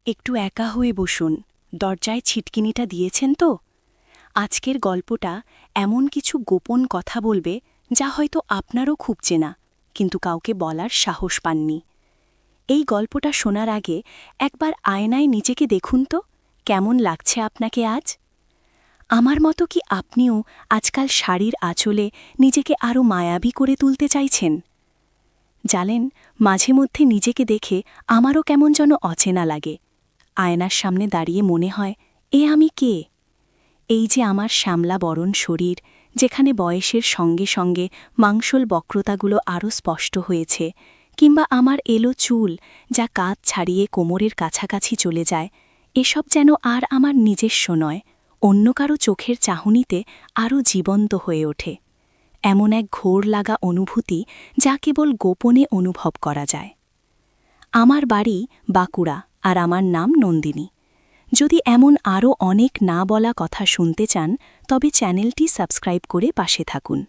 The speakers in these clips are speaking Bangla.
একটু একা হয়ে বসুন। দরজায় ছিটকিনিটা দিয়েছেন তো? আজকের গল্পটা এমন কিছু গোপন কথা বলবে যা হয়তো আপনারও খুব চেনা, কিন্তু কাউকে বলার সাহস পাননি। এই গল্পটা শোনার আগে একবার আয়নায় নিজেকে দেখুন তো, কেমন লাগছে আপনাকে আজ। আমার মতো কি আপনিও আজকাল শাড়ির আঁচলে নিজেকে আরও মায়াবী করে তুলতে চাইছেন? জানেন, মাঝে মধ্যে নিজেকে দেখে আমারও কেমন যেন অচেনা লাগে। আয়নার সামনে দাঁড়িয়ে মনে হয়, এ আমি কে? এই যে আমার শ্যামলা বরণ শরীর, যেখানে বয়সের সঙ্গে সঙ্গে মাংসল বক্রতাগুলো আরও স্পষ্ট হয়েছে, কিংবা আমার এলো চুল যা কাঁধ ছাড়িয়ে কোমরের কাছাকাছি চলে যায়, এসব যেন আর আমার নিজস্ব নয়, অন্য কারো চোখের চাহনিতে আরও জীবন্ত হয়ে ওঠে। এমন এক ঘোর লাগা অনুভূতি যা কেবল গোপনে অনুভব করা যায়। আমার বাড়ি বাঁকুড়া, আর আমার নাম নন্দিনী। যদি এমন আরও অনেক না বলা কথা শুনতে চান, তবে চ্যানেলটি সাবস্ক্রাইব করে পাশে থাকুন।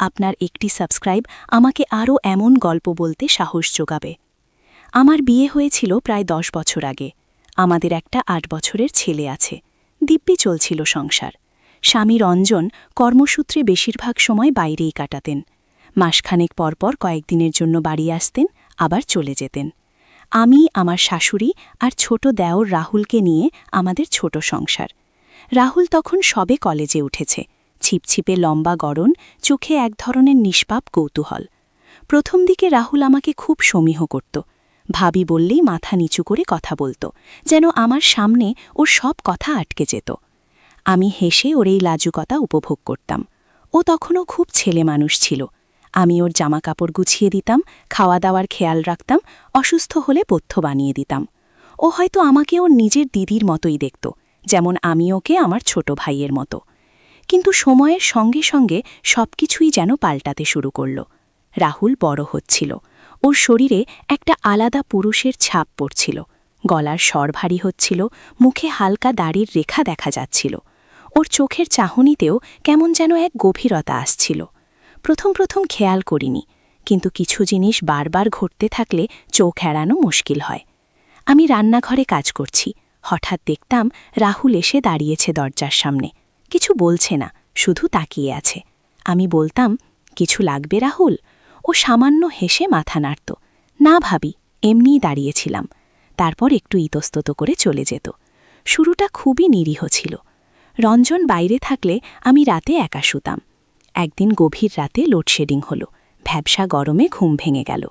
আপনার একটি সাবস্ক্রাইব আমাকে আরও এমন গল্প বলতে সাহস যোগাবে। আমার বিয়ে হয়েছিল প্রায় 10 বছর আগে। আমাদের একটা 8 বছরের ছেলে আছে। দিব্যি চলছিল সংসার। স্বামী রঞ্জন কর্মসূত্রে বেশিরভাগ সময় বাইরেই কাটাতেন। মাসখানেক পরপর কয়েকদিনের জন্য বাড়ি আসতেন, আবার চলে যেতেন। আমি, আমার শাশুড়ি আর ছোট দেওর রাহুলকে নিয়ে আমাদের ছোট সংসার। রাহুল তখন সবে কলেজে উঠেছে, ছিপছিপে লম্বা গড়ন, চোখে এক ধরনের নিষ্পাপ কৌতূহল। প্রথম দিকে রাহুল আমাকে খুব সমীহ করত। ভাবি বললেই মাথা নিচু করে কথা বলত, যেন আমার সামনে ওর সব কথা আটকে যেত। আমি হেসে ওর এই লাজুকতা উপভোগ করতাম। ও তখনও খুব ছেলে মানুষ ছিল। আমি ওর জামাকাপড় গুছিয়ে দিতাম, খাওয়া দাওয়ার খেয়াল রাখতাম, অসুস্থ হলে পথ্য বানিয়ে দিতাম। ও হয়তো আমাকে ওর নিজের দিদির মতোই দেখত, যেমন আমি ওকে আমার ছোট ভাইয়ের মতো। কিন্তু সময়ের সঙ্গে সঙ্গে সবকিছুই যেন পাল্টাতে শুরু করল। রাহুল বড় হচ্ছিল। ওর শরীরে একটা আলাদা পুরুষের ছাপ পড়ছিল। গলার স্বর ভারী হচ্ছিল, মুখে হালকা দাড়ির রেখা দেখা যাচ্ছিল। ওর চোখের চাহনিতেও কেমন যেন এক গভীরতা আসছিল। প্রথম প্রথম খেয়াল করিনি, কিন্তু কিছু জিনিস বারবার ঘটতে থাকলে চোখ এড়ানো মুশকিল হয়। আমি রান্নাঘরে কাজ করছি, হঠাৎ দেখতাম রাহুল এসে দাঁড়িয়েছে দরজার সামনে। কিছু বলছে না, শুধু তাকিয়ে আছে। আমি বলতাম, কিছু লাগবে রাহুল? ও সামান্য হেসে মাথা নাড়ত। না ভাবি, এমনিই দাঁড়িয়েছিলাম। তারপর একটু ইতস্তত করে চলে যেত। শুরুটা খুবই নিরীহ ছিল। রঞ্জন বাইরে থাকলে আমি রাতে একা শুতাম। একদিন গভীর রাতে লোডশেডিং হলো। ভ্যাবসা গরমে ঘুম ভেঙে গেল।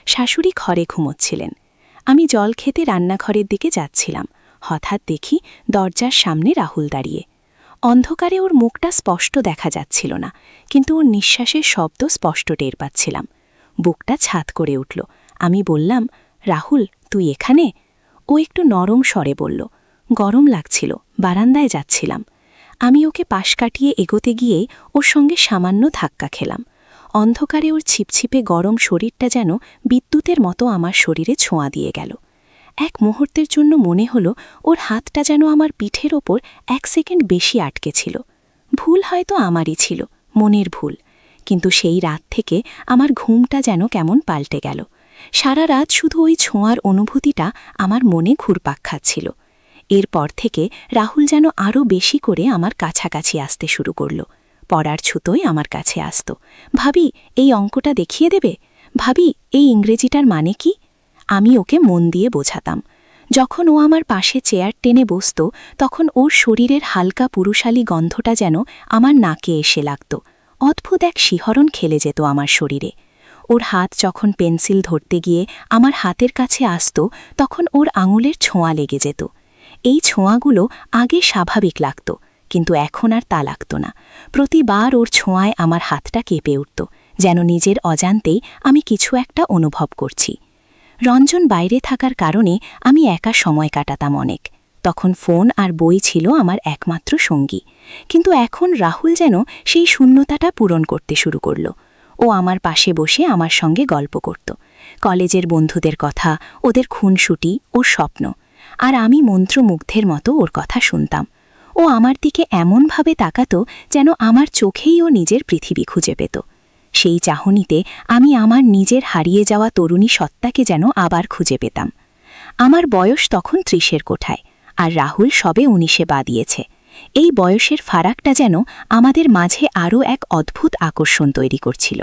শাশুড়ি ঘরে ঘুমোচ্ছিলেন। আমি জল খেতে রান্নাঘরের দিকে যাচ্ছিলাম। হঠাৎ দেখি দরজার সামনে রাহুল দাঁড়িয়ে। অন্ধকারে ওর মুখটা স্পষ্ট দেখা যাচ্ছিল না, কিন্তু ওর নিঃশ্বাসের শব্দ স্পষ্ট টের পাচ্ছিলাম। বুকটা ছাদ করে উঠল। আমি বললাম, রাহুল, তুই এখানে? ও একটু নরম স্বরে বলল, গরম লাগছিল, বারান্দায় যাচ্ছিলাম। আমি ওকে পাশ কাটিয়ে এগোতে গিয়েই ওর সঙ্গে সামান্য ধাক্কা খেলাম। অন্ধকারে ওর ছিপছিপে গরম শরীরটা যেন বিদ্যুতের মতো আমার শরীরে ছোঁয়া দিয়ে গেল। এক মুহূর্তের জন্য মনে হলো ওর হাতটা যেন আমার পিঠের ওপর 1 সেকেন্ড বেশি আটকে ছিল। ভুল হয়তো আমারই ছিল, মনের ভুল। কিন্তু সেই রাত থেকে আমার ঘুমটা যেন কেমন পাল্টে গেল। সারা রাত শুধু ওই ছোঁয়ার অনুভূতিটা আমার মনে ঘুরপাক খাচ্ছিল। এরপর থেকে রাহুল যেন আরও বেশি করে আমার কাছাকাছি আসতে শুরু করল। পড়ার ছুতোয় আমার কাছে আসত। ভাবি, এই অঙ্কটা দেখিয়ে দেবে? ভাবি, এই ইংরেজিটার মানে কি? আমি ওকে মন দিয়ে বোঝাতাম। যখন ও আমার পাশে চেয়ার টেনে বসত, তখন ওর শরীরের হালকা পুরুষালী গন্ধটা যেন আমার নাকে এসে লাগত। অদ্ভুত এক শিহরণ খেলে যেত আমার শরীরে। ওর হাত যখন পেন্সিল ধরতে গিয়ে আমার হাতের কাছে আসত, তখন ওর আঙুলের ছোঁয়া লেগে যেত। এই ছোঁয়াগুলো আগে স্বাভাবিক লাগত, কিন্তু এখন আর তা লাগত না। প্রতিবার ওর ছোঁয়ায় আমার হাতটা কেঁপে উঠত, যেন নিজের অজান্তেই আমি কিছু একটা অনুভব করছি। রঞ্জন বাইরে থাকার কারণে আমি একা সময় কাটাতাম অনেক। তখন ফোন আর বই ছিল আমার একমাত্র সঙ্গী। কিন্তু এখন রাহুল যেন সেই শূন্যতাটা পূরণ করতে শুরু করল। ও আমার পাশে বসে আমার সঙ্গে গল্প করত। কলেজের বন্ধুদের কথা, ওদের খুনসুটি, ওর স্বপ্ন। আর আমি মন্ত্রমুগ্ধের মতো ওর কথা শুনতাম। ও আমার দিকে এমনভাবে তাকাতো যেন আমার চোখেই ও নিজের পৃথিবী খুঁজে পেত। সেই চাহনিতে আমি আমার নিজের হারিয়ে যাওয়া তরুণী সত্তাকে যেন আবার খুঁজে পেতাম। আমার বয়স তখন ৩০-এর কোঠায়, আর রাহুল সবে ১৯-এ পা দিয়েছে। এই বয়সের ফারাকটা যেন আমাদের মাঝে আরও এক অদ্ভুত আকর্ষণ তৈরি করছিল।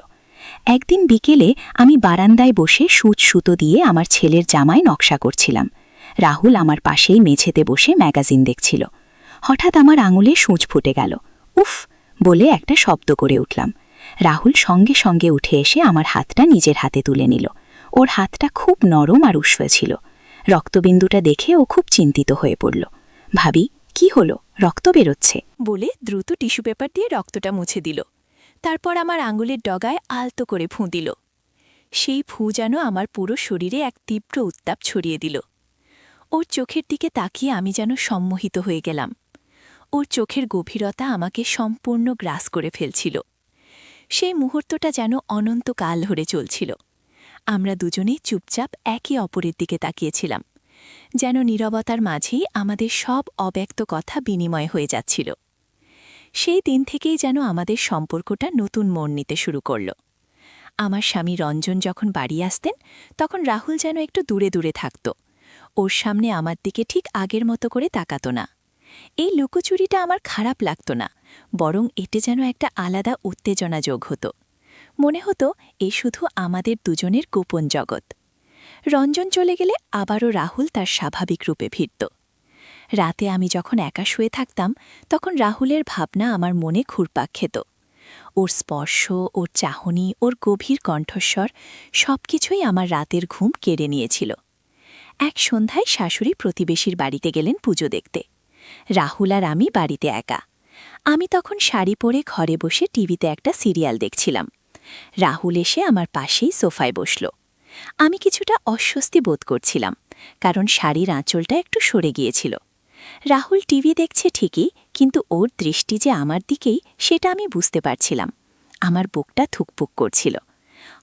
একদিন বিকেলে আমি বারান্দায় বসে সুতো দিয়ে আমার ছেলের জামায় নকশা করছিলাম। রাহুল আমার পাশেই মেঝেতে বসে ম্যাগাজিন দেখছিল। হঠাৎ আমার আঙুলে সূচ ফুটে গেল। উফ বলে একটা শব্দ করে উঠলাম। রাহুল সঙ্গে সঙ্গে উঠে এসে আমার হাতটা নিজের হাতে তুলে নিল। ওর হাতটা খুব নরম আর উষ্ণ ছিল। রক্তবিন্দুটা দেখে ও খুব চিন্তিত হয়ে পড়ল। ভাবি, কি হলো, রক্ত বেরোচ্ছে বলে দ্রুত টিস্যু পেপার দিয়ে রক্তটা মুছে দিল। তারপর আমার আঙুলের ডগায় আলতো করে ফুঁ দিল। সেই ফুঁ যেন আমার পুরো শরীরে এক তীব্র উত্তাপ ছড়িয়ে দিল। ওর চোখের দিকে তাকিয়ে আমি যেন সম্মোহিত হয়ে গেলাম। ওর চোখের গভীরতা আমাকে সম্পূর্ণ গ্রাস করে ফেলছিল। সেই মুহূর্তটা যেন অনন্তকাল ধরে চলছিল। আমরা দুজনেই চুপচাপ একে অপরের দিকে তাকিয়েছিলাম, যেন নীরবতার মাঝেই আমাদের সব অব্যক্ত কথা বিনিময় হয়ে যাচ্ছিল। সেই দিন থেকেই যেন আমাদের সম্পর্কটা নতুন মোড় নিতে শুরু করল। আমার স্বামী রঞ্জন যখন বাড়ি আসতেন, তখন রাহুল যেন একটু দূরে দূরে থাকত। ওর সামনে আমার দিকে ঠিক আগের মতো করে তাকাত না। এই লুকোচুরিটা আমার খারাপ লাগত না, বরং এতে যেন একটা আলাদা উত্তেজনা যোগ হতো। মনে হতো এ শুধু আমাদের দুজনের গোপন জগৎ। রঞ্জন চলে গেলে আবারও রাহুল তার স্বাভাবিক রূপে ফিরত। রাতে আমি যখন একা শুয়ে থাকতাম, তখন রাহুলের ভাবনা আমার মনে ঘুরপাক খেত। ওর স্পর্শ, ওর চাহনি, ওর গভীর কণ্ঠস্বর সবকিছুই আমার রাতের ঘুম কেড়ে নিয়েছিল। এক সন্ধ্যায় শাশুড়ি প্রতিবেশীর বাড়িতে গেলেন পুজো দেখতে। রাহুল আর আমি বাড়িতে একা। আমি তখন শাড়ি পরে ঘরে বসে টিভিতে একটা সিরিয়াল দেখছিলাম। রাহুল এসে আমার পাশেই সোফায় বসল। আমি কিছুটা অস্বস্তি বোধ করছিলাম, কারণ শাড়ির আঁচলটা একটু সরে গিয়েছিল। রাহুল টিভি দেখছে ঠিকই, কিন্তু ওর দৃষ্টি যে আমার দিকেই সেটা আমি বুঝতে পারছিলাম। আমার বুকটা থুকপুক করছিল।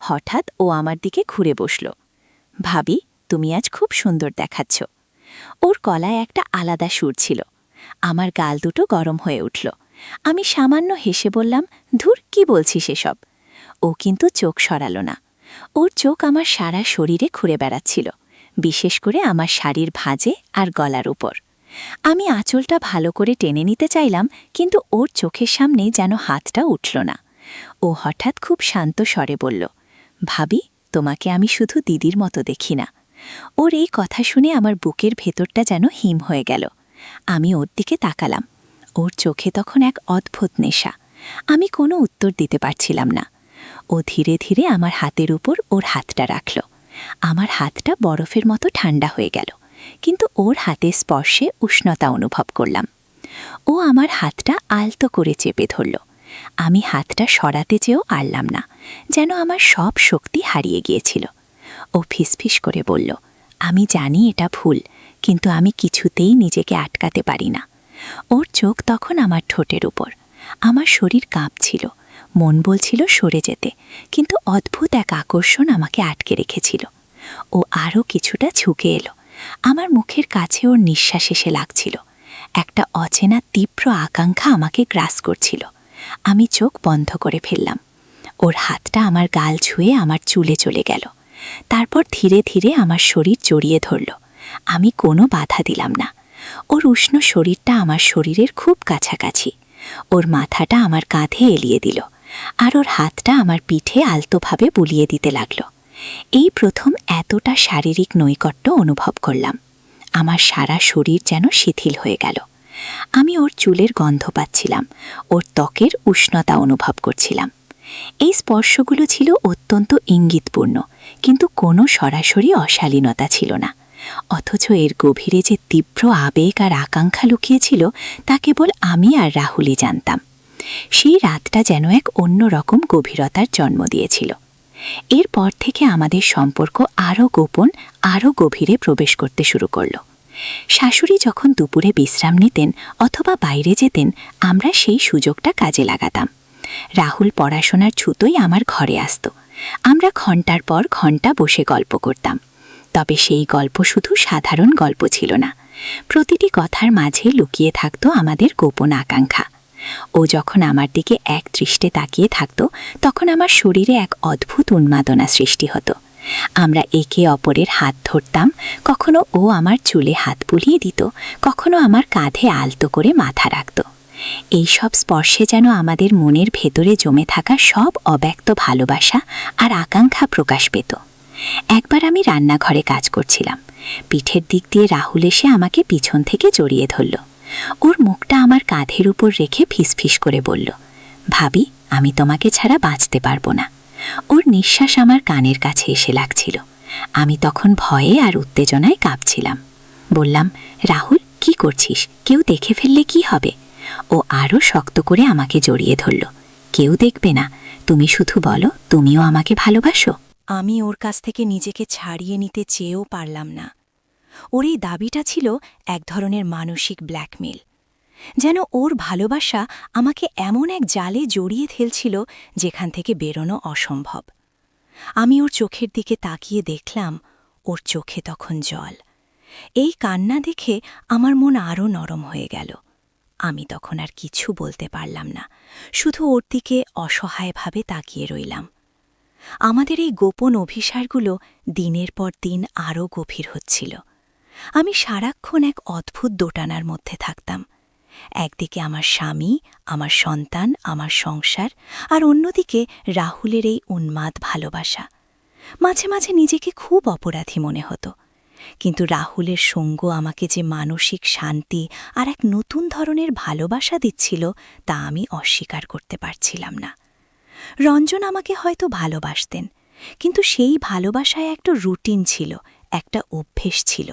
হঠাৎ ও আমার দিকে ঘুরে বসল। ভাবি, তুমি আজ খুব সুন্দর দেখাচ্ছ। ওর গলায় একটা আলাদা সুর ছিল। আমার গাল দুটো গরম হয়ে উঠল। আমি সামান্য হেসে বললাম, ধুর, কি বলছিস এসব? ও কিন্তু চোখ সরাল না। ওর চোখ আমার সারা শরীরে ঘুরে বেড়াচ্ছিল, বিশেষ করে আমার শাড়ির ভাঁজে আর গলার উপর। আমি আঁচলটা ভালো করে টেনে নিতে চাইলাম, কিন্তু ওর চোখের সামনে যেন হাতটা উঠল না। ও হঠাৎ খুব শান্ত স্বরে বলল, ভাবি, তোমাকে আমি শুধু দিদির মতো দেখি না। ওর এই কথা শুনে আমার বুকের ভেতরটা যেন হিম হয়ে গেল। আমি ওর দিকে তাকালাম। ওর চোখে তখন এক অদ্ভুত নেশা। আমি কোনো উত্তর দিতে পারছিলাম না। ও ধীরে ধীরে আমার হাতের উপর ওর হাতটা রাখল। আমার হাতটা বরফের মতো ঠান্ডা হয়ে গেল, কিন্তু ওর হাতের স্পর্শে উষ্ণতা অনুভব করলাম। ও আমার হাতটা আলতো করে চেপে ধরল। আমি হাতটা সরাতে চেয়েও পারলাম না, যেন আমার সব শক্তি হারিয়ে গিয়েছিল। ও ফিসফিস করে বলল, আমি জানি এটা ভুল, কিন্তু আমি কিছুতেই নিজেকে আটকাতে পারি না। ওর চোখ তখন আমার ঠোঁটের উপর। আমার শরীর কাঁপছিল, মন বলছিল সরে যেতে, কিন্তু অদ্ভুত এক আকর্ষণ আমাকে আটকে রেখেছিল। ও আরও কিছুটা ঝুঁকে এলো। আমার মুখের কাছে ওর নিঃশ্বাস এসে লাগছিল। একটা অচেনা তীব্র আকাঙ্ক্ষা আমাকে গ্রাস করছিল। আমি চোখ বন্ধ করে ফেললাম। ওর হাতটা আমার গাল ছুঁয়ে আমার চুলে চলে গেল। তারপর ধীরে ধীরে আমার শরীর জড়িয়ে ধরল। আমি কোনো বাধা দিলাম না। ওর উষ্ণ শরীরটা আমার শরীরের খুব কাছাকাছি। ওর মাথাটা আমার কাঁধে এলিয়ে দিল, আর ওর হাতটা আমার পিঠে আলতোভাবে বুলিয়ে দিতে লাগল। এই প্রথম এতটা শারীরিক নৈকট্য অনুভব করলাম। আমার সারা শরীর যেন শিথিল হয়ে গেল। আমি ওর চুলের গন্ধ পাচ্ছিলাম, ওর ত্বকের উষ্ণতা অনুভব করছিলাম। এই স্পর্শগুলো ছিল অত্যন্ত ইঙ্গিতপূর্ণ, কিন্তু কোনো সরাসরি অশালীনতা ছিল না। অথচ এর গভীরে যে তীব্র আবেগ আর আকাঙ্ক্ষা লুকিয়েছিল, তা কেবল আমি আর রাহুলই জানতাম। সেই রাতটা যেন এক অন্যরকম গভীরতার জন্ম দিয়েছিল। এরপর থেকে আমাদের সম্পর্ক আরও গোপন, আরও গভীরে প্রবেশ করতে শুরু করল। শাশুড়ি যখন দুপুরে বিশ্রাম নিতেন অথবা বাইরে যেতেন, আমরা সেই সুযোগটা কাজে লাগাতাম। রাহুল পড়াশোনার ছুতোই আমার ঘরে আসত। আমরা ঘণ্টার পর ঘণ্টা বসে গল্প করতাম। তবে সেই গল্প শুধু সাধারণ গল্প ছিল না। প্রতিটি কথার মাঝে লুকিয়ে থাকত আমাদের গোপন আকাঙ্ক্ষা। ও যখন আমার দিকে এক দৃষ্টে তাকিয়ে থাকত, তখন আমার শরীরে এক অদ্ভুত উন্মাদনা সৃষ্টি হতো। আমরা একে অপরের হাত ধরতাম, কখনো ও আমার চুলে হাত বুলিয়ে দিত, কখনো আমার কাঁধে আলতো করে মাথা রাখত। এই সব স্পর্শে যেন আমাদের মনের ভেতরে জমে থাকা সব অব্যক্ত ভালোবাসা আর আকাঙ্ক্ষা প্রকাশ পেত। একবার আমি রান্নাঘরে কাজ করছিলাম। পিঠের দিক দিয়ে রাহুল এসে আমাকে পিছন থেকে জড়িয়ে ধরল। ওর মুখটা আমার কাঁধের উপর রেখে ফিসফিস করে বলল, ভাবি, আমি তোমাকে ছাড়া বাঁচতে পারবো না। ওর নিঃশ্বাস আমার কানের কাছে এসে লাগছিল। আমি তখন ভয়ে আর উত্তেজনায় কাঁপছিলাম। বললাম, রাহুল, কি করছিস? কেউ দেখে ফেললে কি হবে? ও আরও শক্ত করে আমাকে জড়িয়ে ধরল। কেউ দেখবে না, তুমি শুধু বলো তুমিও আমাকে ভালোবাসো। আমি ওর কাছ থেকে নিজেকে ছাড়িয়ে নিতে চেয়েও পারলাম না। ওর এই দাবিটা ছিল এক ধরনের মানসিক ব্ল্যাকমেল। যেন ওর ভালোবাসা আমাকে এমন এক জালে জড়িয়ে ফেলছিল যেখান থেকে বেরোনো অসম্ভব। আমি ওর চোখের দিকে তাকিয়ে দেখলাম, ওর চোখে তখন জল। এই কান্না দেখে আমার মন আরও নরম হয়ে গেল। আমি তখন আর কিছু বলতে পারলাম না, শুধু ওর দিকে অসহায়ভাবে তাকিয়ে রইলাম। আমাদের এই গোপন অভিসারগুলো দিনের পর দিন আরও গভীর হচ্ছিল। আমি সারাক্ষণ এক অদ্ভুত দোটানার মধ্যে থাকতাম। একদিকে আমার স্বামী, আমার সন্তান, আমার সংসার, আর অন্যদিকে রাহুলের এই উন্মাদ ভালোবাসা। মাঝে মাঝে নিজেকে খুব অপরাধী মনে হতো, কিন্তু রাহুলের সঙ্গ আমাকে যে মানসিক শান্তি আর এক নতুন ধরনের ভালোবাসা দিচ্ছিল তা আমি অস্বীকার করতে পারছিলাম না। রঞ্জন আমাকে হয়তো ভালোবাসতেন, কিন্তু সেই ভালোবাসায় একটা রুটিন ছিল, একটা অভ্যেস ছিল।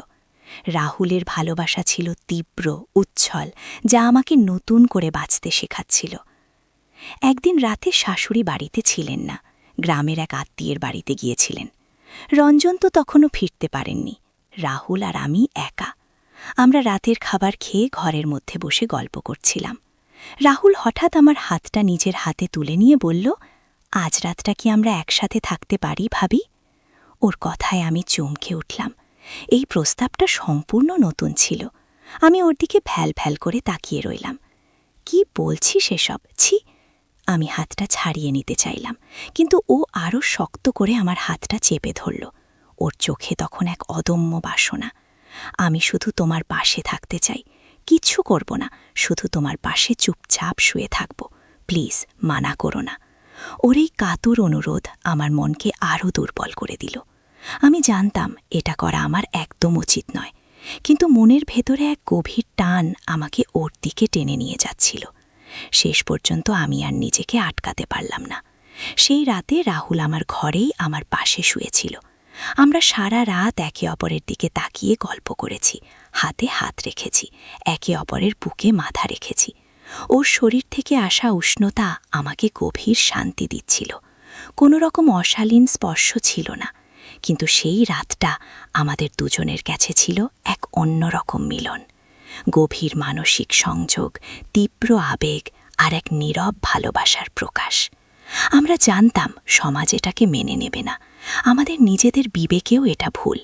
রাহুলের ভালোবাসা ছিল তীব্র, উচ্ছল, যা আমাকে নতুন করে বাঁচতে শেখাচ্ছিল। একদিন রাতে শাশুড়ি বাড়িতে ছিলেন না, গ্রামের এক আত্মীয়ের বাড়িতে গিয়েছিলেন। রঞ্জন তো তখনও ফিরতে পারেননি। রাহুল আর আমি একা। আমরা রাতের খাবার খেয়ে ঘরের মধ্যে বসে গল্প করছিলাম। রাহুল হঠাৎ আমার হাতটা নিজের হাতে তুলে নিয়ে বলল, আজ রাতটা কি আমরা একসাথে থাকতে পারি ভাবি? ওর কথায় আমি চমকে উঠলাম। এই প্রস্তাবটা সম্পূর্ণ নতুন ছিল। আমি ওর দিকে ভ্যাল ভ্যাল করে তাকিয়ে রইলাম। কি বলছি সেসব? ছি! আমি হাতটা ছাড়িয়ে নিতে চাইলাম, কিন্তু ও আরও শক্ত করে আমার হাতটা চেপে ধরল। ওর চোখে তখন এক অদম্য বাসনা। আমি শুধু তোমার পাশে থাকতে চাই, কিচ্ছু করব না, শুধু তোমার পাশে চুপচাপ শুয়ে থাকব, প্লিজ মানা করো না। ওর এই কাতর অনুরোধ আমার মনকে আরও দুর্বল করে দিল। আমি জানতাম এটা করা আমার একদম উচিত নয়, কিন্তু মনের ভেতরে এক গভীর টান আমাকে ওর দিকে টেনে নিয়ে যাচ্ছিল। শেষ পর্যন্ত আমি আর নিজেকে আটকাতে পারলাম না। সেই রাতে রাহুল আমার ঘরেই আমার পাশে শুয়েছিল। আমরা সারা রাত একে অপরের দিকে তাকিয়ে গল্প করেছি, হাতে হাত রেখেছি, একে অপরের বুকে মাথা রেখেছি। ওর শরীর থেকে আসা উষ্ণতা আমাকে গভীর শান্তি দিচ্ছিল। কোনো রকম অশালীন স্পর্শ ছিল না, কিন্তু সেই রাতটা আমাদের দুজনের কাছে ছিল এক অন্যরকম মিলন। গভীর মানসিক সংযোগ, তীব্র আবেগ আর এক নীরব ভালোবাসার প্রকাশ। আমরা জানতাম সমাজ এটাকে মেনে নেবে না, আমাদের নিজেদের বিবেকেও এটা ভুল,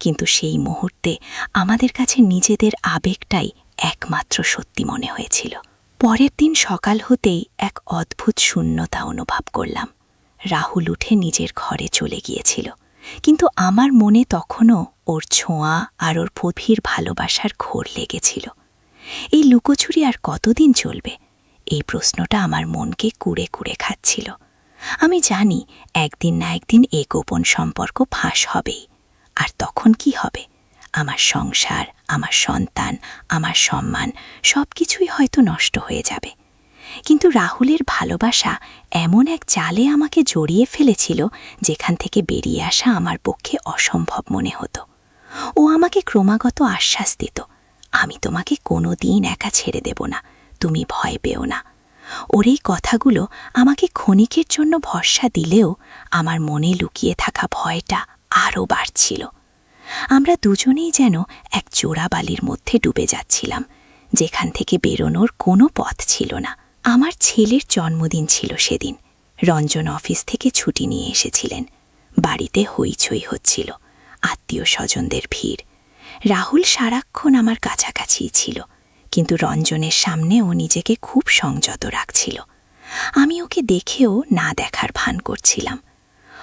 কিন্তু সেই মুহূর্তে আমাদের কাছে নিজেদের আবেগটাই একমাত্র সত্যি মনে হয়েছিল। পরের দিন সকাল হতেই এক অদ্ভুত শূন্যতা অনুভব করলাম। রাহুল উঠে নিজের ঘরে চলে গিয়েছিল, কিন্তু আমার মনে তখনও ওর ছোঁয়া আর ওর গভীর ভালোবাসার ঘোর লেগেছিল। এই লুকোচুরি আর কতদিন চলবে? এই প্রশ্নটা আমার মনকে কুড়ে কুড়ে খাচ্ছিল। আমি জানি একদিন না একদিন এই গোপন সম্পর্ক ফাঁস হবেই। আর তখন কি হবে? আমার সংসার, আমার সন্তান, আমার সম্মান সব কিছুই হয়তো নষ্ট হয়ে যাবে। কিন্তু রাহুলের ভালোবাসা এমন এক জালে আমাকে জড়িয়ে ফেলেছিল যেখান থেকে বেরিয়ে আসা আমার পক্ষে অসম্ভব মনে হতো। ও আমাকে ক্রমাগত আশ্বাস দিত, আমি তোমাকে কোনো দিন একা ছেড়ে দেব না, তুমি ভয় পেও না। ওর এই কথাগুলো আমাকে ক্ষণিকের জন্য ভরসা দিলেও আমার মনে লুকিয়ে থাকা ভয়টা আরও বাড়ছিল। আমরা দুজনেই যেন এক চোরাবালির মধ্যে ডুবে যাচ্ছিলাম, যেখান থেকে বেরোনোর কোনো পথ ছিল না। আমার ছেলের জন্মদিন ছিল সেদিন। রঞ্জন অফিস থেকে ছুটি নিয়ে এসেছিলেন। বাড়িতে হইচই হচ্ছিল, আত্মীয় স্বজনদের ভিড়। রাহুল সারাক্ষণ আমার কাছাকাছিই ছিল, কিন্তু রঞ্জনের সামনে ও নিজেকে খুব সংযত রাখছিল। আমি ওকে দেখেও না দেখার ভান করছিলাম।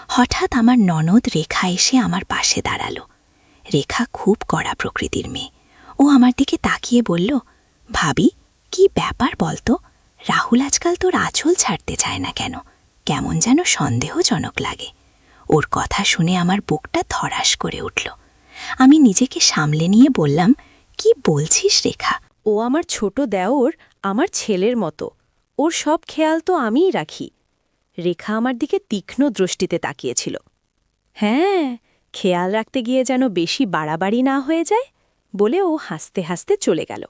হঠাৎ আমার ননদ রেখা এসে আমার পাশে দাঁড়ালো। রেখা খুব কড়া প্রকৃতির মেয়ে। ও আমার দিকে তাকিয়ে বলল, ভাবি, কি ব্যাপার বলতো? রাহুল আজকাল তোর আঁচল ছাড়তে চায় না কেন? কেমন যেন সন্দেহজনক লাগে। ওর কথা শুনে আমার বুকটা ধড়াস করে উঠল। আমি নিজেকে সামলে নিয়ে বললাম, কি বলছিস রেখা? ও আমার ছোট দেওর, আমার ছেলের মতো। ওর সব খেয়াল তো আমিই রাখি। রেখা আমার দিকে তীক্ষ্ণ দৃষ্টিতে তাকিয়েছিল। হ্যাঁ, খেয়াল রাখতে গিয়ে যেন বেশি বাড়াবাড়ি না হয়ে যায় বলে ও হাসতে হাসতে চলে গেল।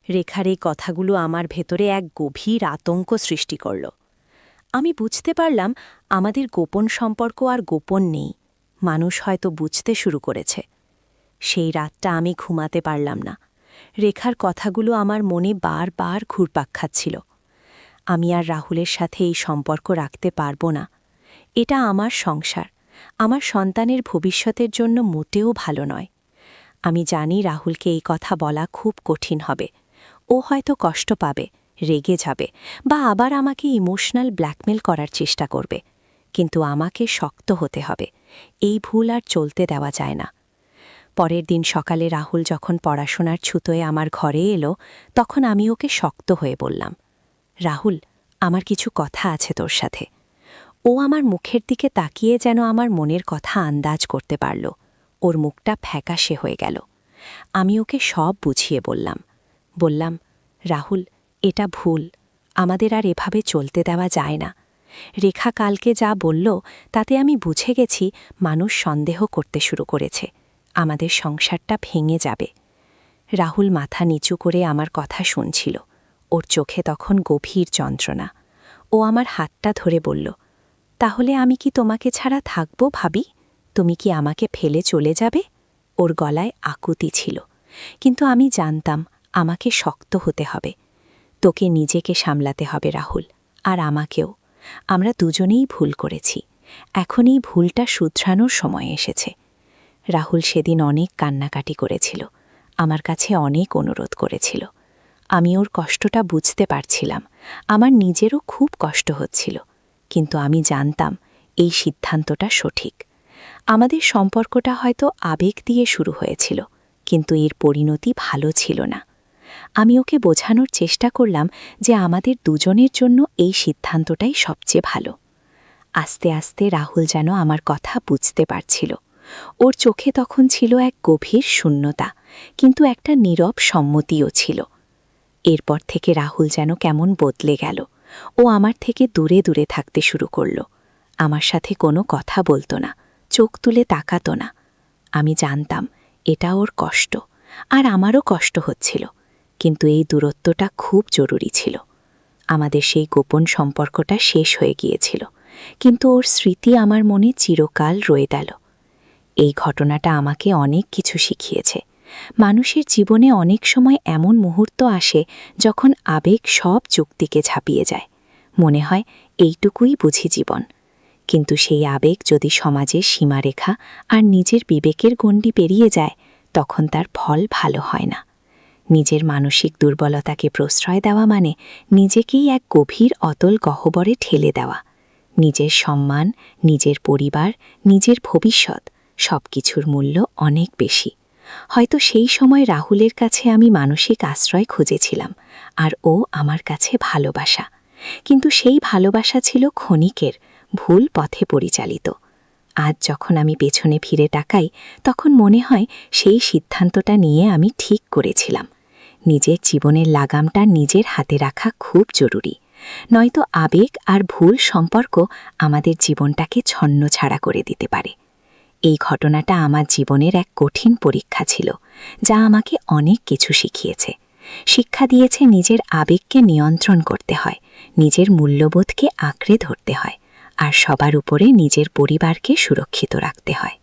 রেখার এই কথাগুলো আমার ভেতরে এক গভীর আতঙ্ক সৃষ্টি করল। আমি বুঝতে পারলাম আমাদের গোপন সম্পর্ক আর গোপন নেই, মানুষ হয়তো বুঝতে শুরু করেছে। সেই রাতটা আমি ঘুমাতে পারলাম না। রেখার কথাগুলো আমার মনে বারবার ঘুরপাক খাচ্ছিল। আমি আর রাহুলের সাথে এই সম্পর্ক রাখতে পারব না। এটা আমার সংসার, আমার সন্তানের ভবিষ্যতের জন্য মোটেও ভালো নয়। আমি জানি রাহুলকে এই কথা বলা খুব কঠিন হবে। ও হয়তো কষ্ট পাবে, রেগে যাবে, বা আবার আমাকে ইমোশনাল ব্ল্যাকমেল করার চেষ্টা করবে। কিন্তু আমাকে শক্ত হতে হবে। এই ভুল আর চলতে দেওয়া যায় না। পরের দিন সকালে রাহুল যখন পড়াশোনার ছুতোয় আমার ঘরে এলো, তখন আমি ওকে শক্ত হয়ে বললাম, রাহুল, আমার কিছু কথা আছে তোর সাথে। ও আমার মুখের দিকে তাকিয়ে যেন আমার মনের কথা আন্দাজ করতে পারল। ওর মুখটা ফ্যাকাশে হয়ে গেল। আমি ওকে সব বুঝিয়ে বললাম, রাহুল, এটা ভুল। আমাদের আর এভাবে চলতে দেওয়া যায় না। রেখা কালকে যা বলল তাতে আমি বুঝে গেছি মানুষ সন্দেহ করতে শুরু করেছে। আমাদের সংসারটা ভেঙে যাবে। রাহুল মাথা নিচু করে আমার কথা শুনছিল। ওর চোখে তখন গভীর যন্ত্রণা। ও আমার হাতটা ধরে বলল, তাহলে আমি কি তোমাকে ছাড়া থাকব ভাবি? তুমি কি আমাকে ফেলে চলে যাবে? ওর গলায় আকুতি ছিল, কিন্তু আমি জানতাম আমাকে শক্ত হতে হবে। তোকে নিজেকে সামলাতে হবে রাহুল, আর আমাকেও। আমরা দুজনেই ভুল করেছি। এখন এই ভুলটা শুধরানোর সময় এসেছে। রাহুল সেদিন অনেক কান্নাকাটি করেছিল, আমার কাছে অনেক অনুরোধ করেছিল। আমি ওর কষ্টটা বুঝতে পারছিলাম। আমার নিজেরও খুব কষ্ট হচ্ছিল, কিন্তু আমি জানতাম এই সিদ্ধান্তটা সঠিক। আমাদের সম্পর্কটা হয়তো আবেগ দিয়ে শুরু হয়েছিল, কিন্তু এর পরিণতি ভালো ছিল না। আমি ওকে বোঝানোর চেষ্টা করলাম যে আমাদের দুজনের জন্য এই সিদ্ধান্তটাই সবচেয়ে ভালো। আস্তে আস্তে রাহুল যেন আমার কথা বুঝতে পারছিল। ওর চোখে তখন ছিল এক গভীর শূন্যতা, কিন্তু একটা নীরব সম্মতিও ছিল। এরপর থেকে রাহুল যেন কেমন বদলে গেল। ও আমার থেকে দূরে দূরে থাকতে শুরু করল। আমার সাথে কোনো কথা বলতো না, চোখ তুলে তাকাতো না। আমি জানতাম এটা ওর কষ্ট, আর আমারও কষ্ট হচ্ছিল, কিন্তু এই দূরত্বটা খুব জরুরি ছিল। আমাদের সেই গোপন সম্পর্কটা শেষ হয়ে গিয়েছিল, কিন্তু ওর স্মৃতি আমার মনে চিরকাল রয়ে গেল। এই ঘটনাটা আমাকে অনেক কিছু শিখিয়েছে। মানুষের জীবনে অনেক সময় এমন মুহূর্ত আসে যখন আবেগ সব যুক্তিকে ঝাঁপিয়ে যায়। মনে হয় এইটুকুই বুঝি জীবন। কিন্তু সেই আবেগ যদি সমাজের সীমারেখা আর নিজের বিবেকের গণ্ডি পেরিয়ে যায়, তখন তার ফল ভালো হয় না। নিজের মানসিক দুর্বলতাকে প্রশ্রয় দেওয়া মানে নিজেকেই এক গভীর অতল গহ্বরে ঠেলে দেওয়া। নিজের সম্মান, নিজের পরিবার, নিজের ভবিষ্যৎ সবকিছুর মূল্য অনেক বেশি। হয়তো সেই সময় রাহুলের কাছে আমি মানসিক আশ্রয় খুঁজেছিলাম, আর ও আমার কাছে ভালোবাসা। কিন্তু সেই ভালোবাসা ছিল ক্ষণিকের, ভুল পথে পরিচালিত। আজ যখন আমি পেছনে ফিরে তাকাই, তখন মনে হয় সেই সিদ্ধান্তটা নিয়ে আমি ঠিক করেছিলাম। নিজের জীবনের লাগামটা নিজের হাতে রাখা খুব জরুরি, নয়তো আবেগ আর ভুল সম্পর্ক আমাদের জীবনটাকে ছন্নছাড়া করে দিতে পারে। এই ঘটনাটা আমার জীবনের এক কঠিন পরীক্ষা ছিল, যা আমাকে অনেক কিছু শিখিয়েছে। শিক্ষা দিয়েছে নিজের আবেগকে নিয়ন্ত্রণ করতে হয়, নিজের মূল্যবোধকে আঁকড়ে ধরতে হয়, আর সবার উপরে নিজের পরিবারকে সুরক্ষিত রাখতে হয়।